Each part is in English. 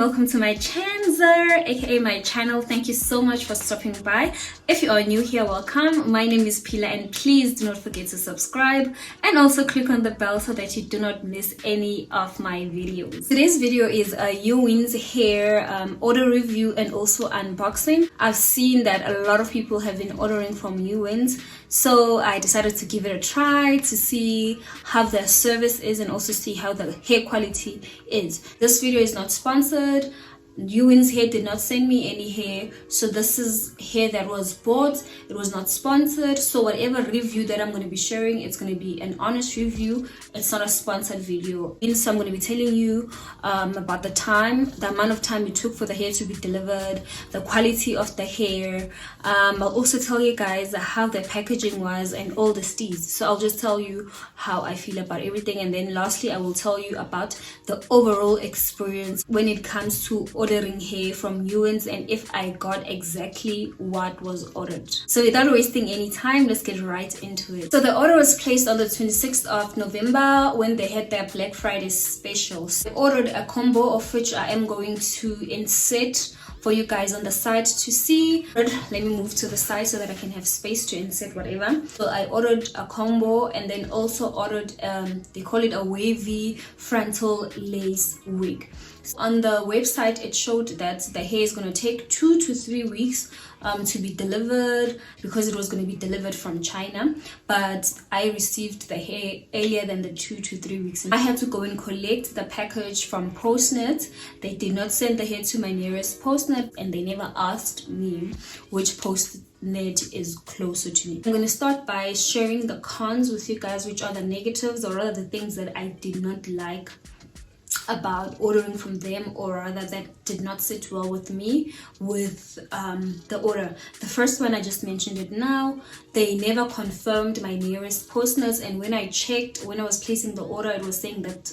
welcome to my Chanzer, aka my channel. Thank you so much for stopping by. If you are new here, welcome. My name is Pila, and please do not forget to subscribe and also click on the bell so that you do not miss any of my videos. Today's video is a Uwins Hair order review and also unboxing. I've seen that a lot of people have been ordering from Uwins, so I decided to give it a try to see how their service is and also see how the hair quality is. This video is not sponsored. Uwins Hair did not send me any hair, so this is hair that was bought. It was not sponsored, so whatever review that I'm going to be sharing, it's going to be an honest review. It's not a sponsored video. So I'm going to be telling you about the amount of time it took for the hair to be delivered, the quality of the hair. I'll also tell you guys how the packaging was and all the steez. So I'll just tell you how I feel about everything, and then lastly I will tell you about the overall experience when it comes to ordering hair from Uwins and if I got exactly what was ordered. So without wasting any time, let's get right into it. So the order was placed on the 26th of November when they had their Black Friday specials. I ordered a combo of which I am going to insert for you guys on the side to see. Let me move to the side so that I can have space to insert whatever. So I ordered a combo and then also ordered they call it a wavy frontal lace wig. On the website it showed that the hair is going to take 2 to 3 weeks to be delivered because it was going to be delivered from China, but I received the hair earlier than the 2 to 3 weeks. I had to go and collect the package from Postnet. They did not send the hair to my nearest Postnet, and they never asked me which Postnet is closer to me. I'm going to start by sharing the cons with you guys, which are the negatives, or rather the things that I did not like about ordering from them, or rather that did not sit well with me with the order. The first one, I just mentioned it now, they never confirmed my nearest Postnet, and when I checked, when I was placing the order, it was saying that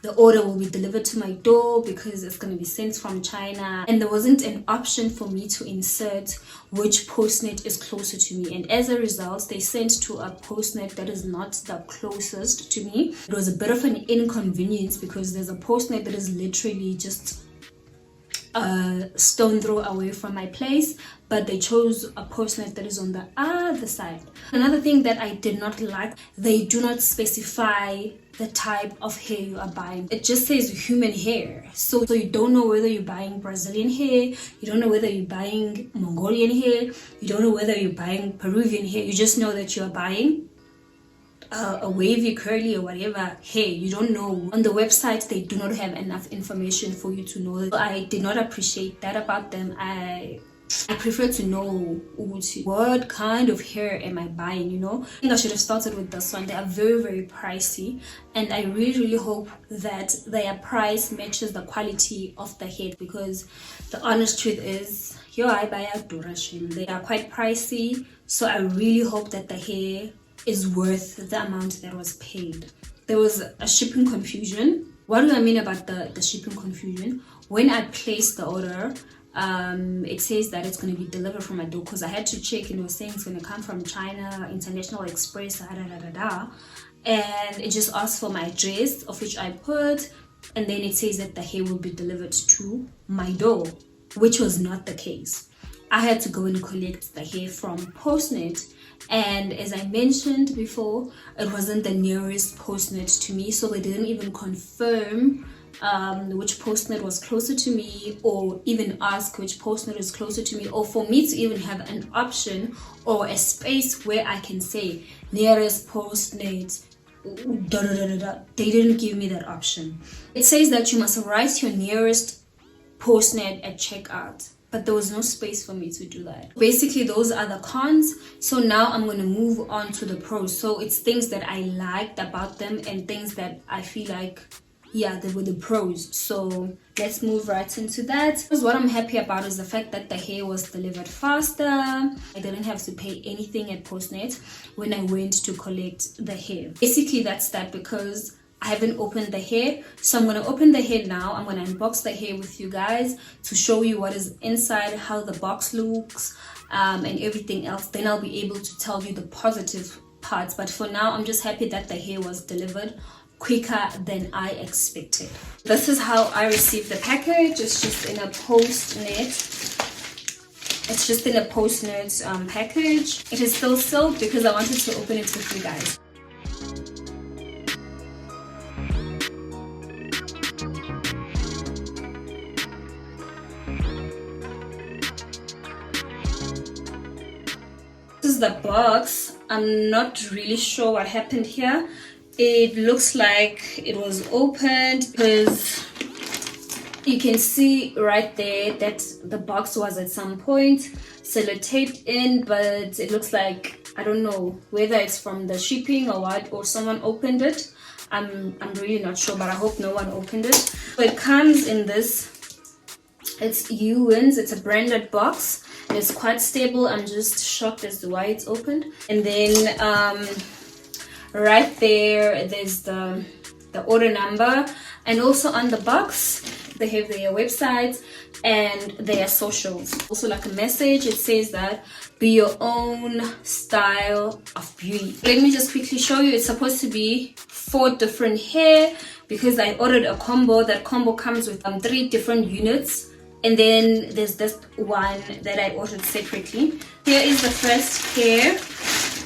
the order will be delivered to my door because it's going to be sent from China, and there wasn't an option for me to insert which Postnet is closer to me, and as a result they sent to a Postnet that is not the closest to me. It was a bit of an inconvenience because there's a Postnet that is literally just a stone throw away from my place, but they chose a Postnet that is on the other side. Another thing that I did not like, they do not specify the type of hair you are buying. It just says human hair, so you don't know whether you're buying Brazilian hair, you don't know whether you're buying Mongolian hair, you don't know whether you're buying Peruvian hair. You just know that you are buying a wavy, curly, or whatever hair. You don't know. On the website they do not have enough information for you to know. So I did not appreciate that about them. I prefer to know what kind of hair am I buying, you know. I think I should have started with this one. They are very, very pricey, and I really hope that their price matches the quality of the hair, because the honest truth is, I buy a duration. They are quite pricey, so I really hope that the hair is worth the amount that was paid. There was a shipping confusion. What do I mean about the shipping confusion? When I placed the order, it says that it's going to be delivered from my door, because I had to check and it was saying it's going to come from China, International Express, and it just asked for my address, of which I put, and then it says that the hair will be delivered to my door, which was not the case. I had to go and collect the hair from Postnet, and as I mentioned before, it wasn't the nearest Postnet to me, so they didn't even confirm which Postnet was closer to me, or even ask which Postnet is closer to me, or for me to even have an option or a space where I can say nearest Postnet. They didn't give me that option. It says that you must write your nearest Postnet at checkout, but there was no space for me to do that. Basically, those are the cons. So now I'm going to move on to the pros. So it's things that I liked about them and things that I feel like, they were the pros. So let's move right into that. Because what I'm happy about is the fact that the hair was delivered faster. I didn't have to pay anything at Postnet when I went to collect the hair. Basically, that's that, because I haven't opened the hair, so I'm going to open the hair now. I'm going to unbox the hair with you guys to show you what is inside, how the box looks, and everything else. Then I'll be able to tell you the positive parts. But for now, I'm just happy that the hair was delivered quicker than I expected. This is how I received the package. It's just in a post-it. It's just in a post-it package. It is still sealed because I wanted to open it with you guys. This is the box. I'm not really sure what happened here. It looks like it was opened because you can see right there that the box was at some point sellotaped in, but it looks like, I don't know whether it's from the shipping or what, or someone opened it. I'm really not sure, but I hope no one opened it. So it comes in this, it's Uwins, it's a branded box. It's quite stable. I'm just shocked as to why it's opened. And then right there's the order number, and also on the box they have their websites and their socials. Also like a message, it says that be your own style of beauty. Let me just quickly show you. It's supposed to be 4 different hair because I ordered a combo. That combo comes with 3 different units, and then there's this one that I ordered separately. Here is the first hair.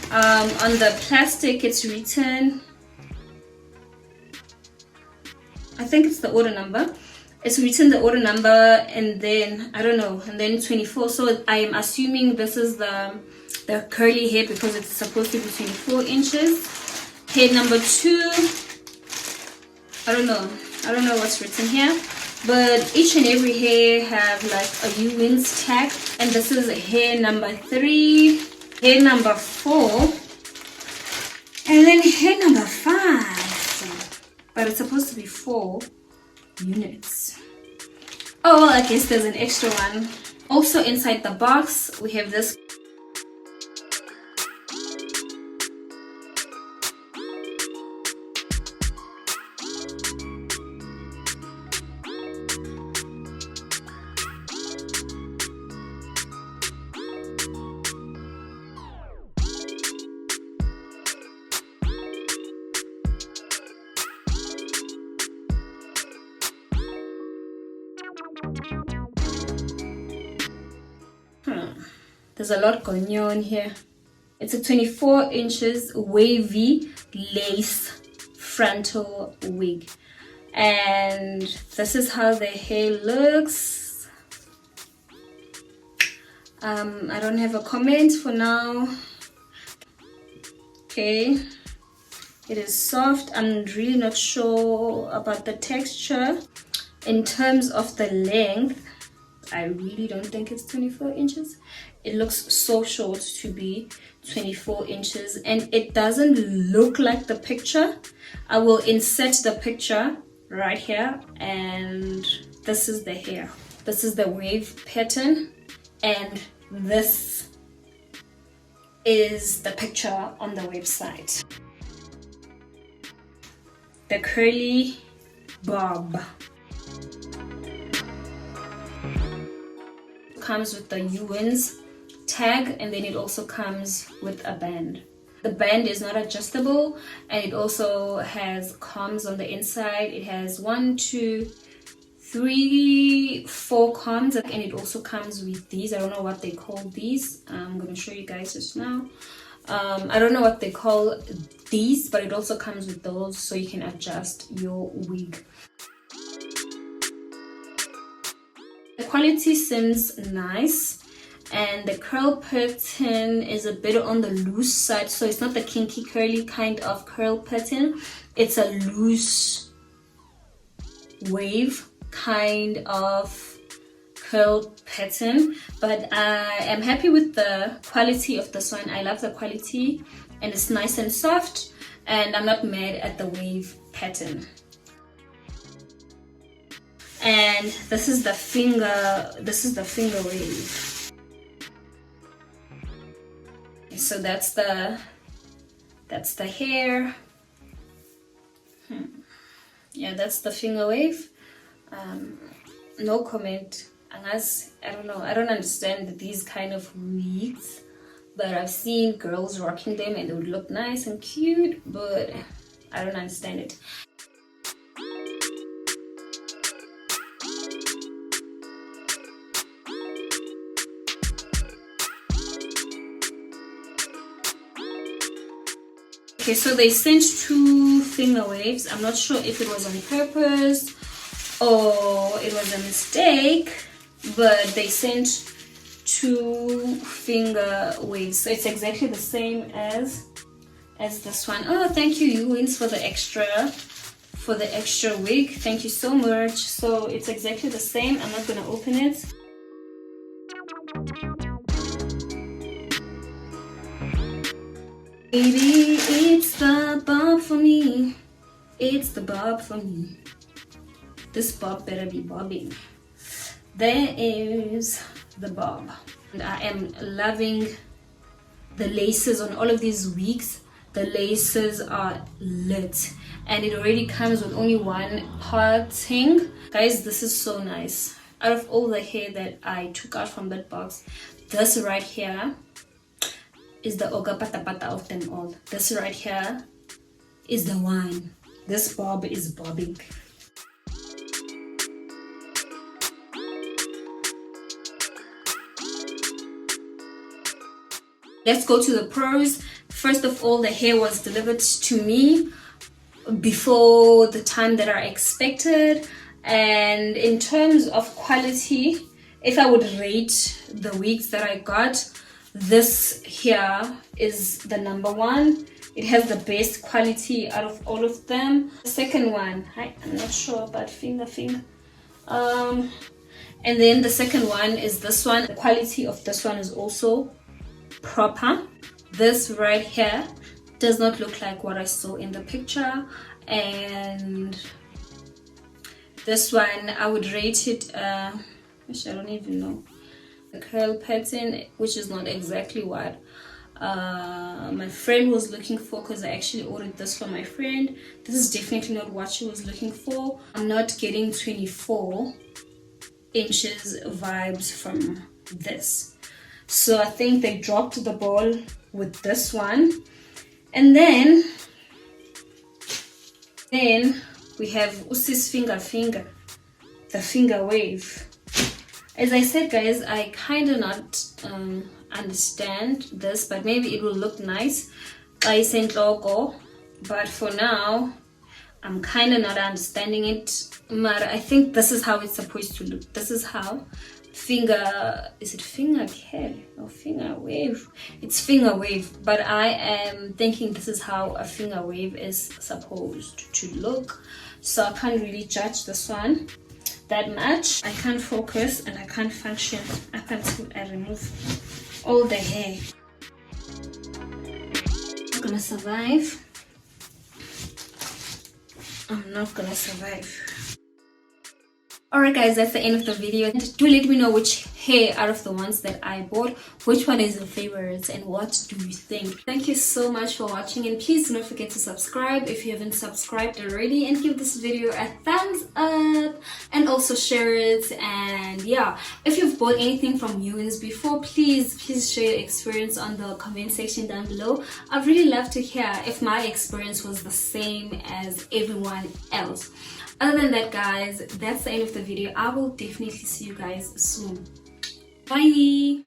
On the plastic it's written, I think it's the order number. It's written the order number, and then I don't know, and then 24. So I am assuming this is the curly hair because it's supposed to be 24 inches. Hair number 2, I don't know what's written here, but each and every hair have like a Uwins tag, and this is hair number 3, hair number 4, and then hair number 5, but it's supposed to be 4 units. Oh well, I guess there's an extra one. Also inside the box we have this there's a lot going on here. It's a 24 inches wavy lace frontal wig, and this is how the hair looks. I don't have a comment for now. Okay, it is soft. I'm really not sure about the texture. In terms of the length, I really don't think it's 24 inches. It looks so short to be 24 inches, and it doesn't look like the picture. I will insert the picture right here, and this is the hair. This is the wave pattern, and this is the picture on the website. The curly bob comes with the Uwins tag, and then it also comes with a band. The band is not adjustable, and it also has combs on the inside. It has 1, 2, 3, 4 combs, and it also comes with these. I don't know what they call these. I'm going to show you guys just now. I don't know what they call these, but it also comes with those, so you can adjust your wig. The quality seems nice, and the curl pattern is a bit on the loose side, so it's not the kinky curly kind of curl pattern. It's a loose wave kind of curl pattern, but I am happy with the quality of this one. I love the quality, and it's nice and soft, and I'm not mad at the wave pattern. And this is the finger wave. So that's the hair. Yeah, that's the finger wave. No comment, unless I don't know, I don't understand these kind of wigs, but I've seen girls rocking them and they would look nice and cute, but I don't understand it. Okay, so they sent 2 finger waves. I'm not sure if it was on purpose or it was a mistake, but they sent 2 finger waves. So it's exactly the same as this one. Oh, thank you, Uwins, for the extra wig. Thank you so much. So it's exactly the same. I'm not gonna open it. Baby, it's the bob for me. It's the bob for me. This bob better be bobbing. There is the bob. And I am loving the laces on all of these wigs. The laces are lit. And it already comes with only 1 parting. Guys, this is so nice. Out of all the hair that I took out from that box, this right here is the Oga Pata Pata of them all. This right here is the one. This bob is bobbing. Let's go to the pros. First of all, the hair was delivered to me before the time that I expected. And in terms of quality, if I would rate the wigs that I got, this here is the number 1. It has the best quality out of all of them. The second one, I'm not sure about finger. And then the second one is this one. The quality of this one is also proper. This right here does not look like what I saw in the picture, and this one I would rate it which I don't even know, the curl pattern, which is not exactly what my friend was looking for, because I actually ordered this for my friend. This is definitely not what she was looking for. I'm not getting 24 inches vibes from this, so I think they dropped the ball with this one. And then we have Usi's finger, the finger wave. As I said, guys, I kind of not understand this, but maybe it will look nice. I sent logo, but for now I'm kind of not understanding it. But I think this is how it's supposed to look. This is how is it finger hair or finger wave? It's finger wave, but I am thinking this is how a finger wave is supposed to look. So I can't really judge this one that much. I can't focus and I can't function up until I remove all the hair. I'm not gonna survive. I'm not gonna survive. Alright guys, that's the end of the video. Do let me know which hair out of the ones that I bought, which one is your favorite and what do you think. Thank you so much for watching, and please do not forget to subscribe if you haven't subscribed already, and give this video a thumbs up and also share it. And yeah, if you've bought anything from Uwins before, please share your experience on the comment section down below. I'd really love to hear if my experience was the same as everyone else. Other than that, guys, that's the end of the video. I will definitely see you guys soon. Bye.